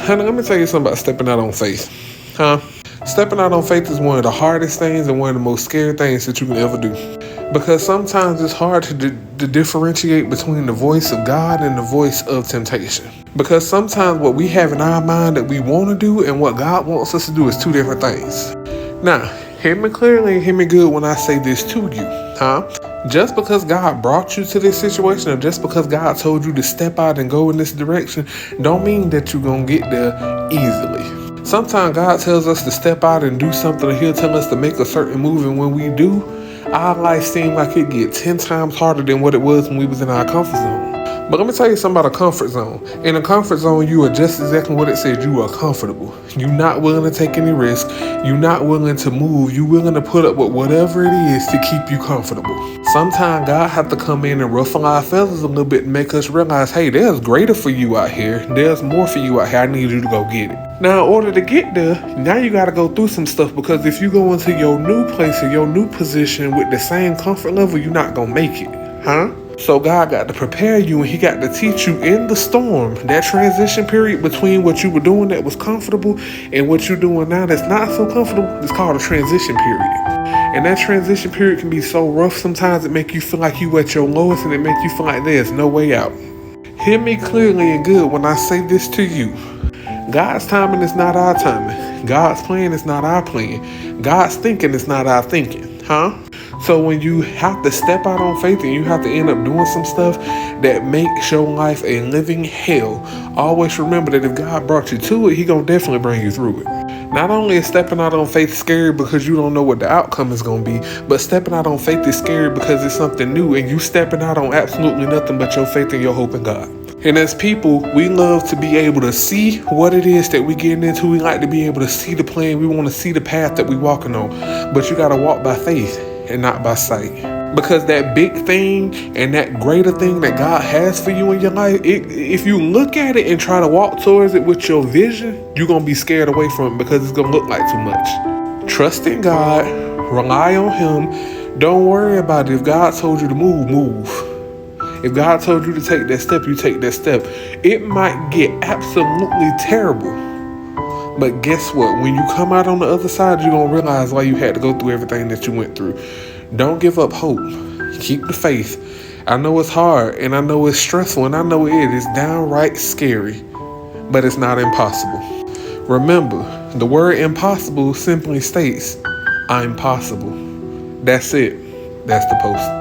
Honey, let me tell you something about stepping out on faith. Huh? Stepping out on faith is one of the hardest things and one of the most scary things that you can ever do. Because sometimes it's hard to differentiate between the voice of God and the voice of temptation. Because sometimes what we have in our mind that we want to do and what God wants us to do is two different things. Now, hear me clearly and hear me good when I say this to you. Huh? Just because God brought you to this situation or just because God told you to step out and go in this direction don't mean that you're going to get there easily. Sometimes God tells us to step out and do something, or He'll tell us to make a certain move, and when we do, our life seems like it gets 10 times harder than what it was when we was in our comfort zone. But let me tell you something about a comfort zone. In a comfort zone, you are just exactly what it said. You are comfortable. You're not willing to take any risk. You're not willing to move. You're willing to put up with whatever it is to keep you comfortable. Sometimes God have to come in and ruffle our feathers a little bit and make us realize, hey, there's greater for you out here. There's more for you out here. I need you to go get it. Now, in order to get there, now you got to go through some stuff, because if you go into your new place or your new position with the same comfort level, you're not going to make it. Huh? So God got to prepare you, and He got to teach you in the storm, that transition period between what you were doing that was comfortable and what you're doing now that's not so comfortable. It's called a transition period. And that transition period can be so rough sometimes it make you feel like you at your lowest, and it make you feel like there's no way out. Hear me clearly and good when I say this to you. God's timing is not our timing. God's plan is not our plan. God's thinking is not our thinking. Huh? So when you have to step out on faith and you have to end up doing some stuff that makes your life a living hell, always remember that if God brought you to it, He gonna definitely bring you through it. Not only is stepping out on faith scary because you don't know what the outcome is going to be, but stepping out on faith is scary because it's something new, and you stepping out on absolutely nothing but your faith and your hope in God. And as people, we love to be able to see what it is that we getting into. We like to be able to see the plan. We want to see the path that we walking on. But you got to walk by faith and not by sight. Because that big thing and that greater thing that God has for you in your life, if you look at it and try to walk towards it with your vision, you're going to be scared away from it because it's going to look like too much. Trust in God. Rely on Him. Don't worry about it. If God told you to move, move. If God told you to take that step, you take that step. It might get absolutely terrible. But guess what? When you come out on the other side, you're going to realize why you had to go through everything that you went through. Don't give up hope. Keep the faith. I know it's hard, and I know it's stressful, and I know it is downright scary, but it's not impossible. Remember, the word impossible simply states, I'm possible. That's it. That's the post.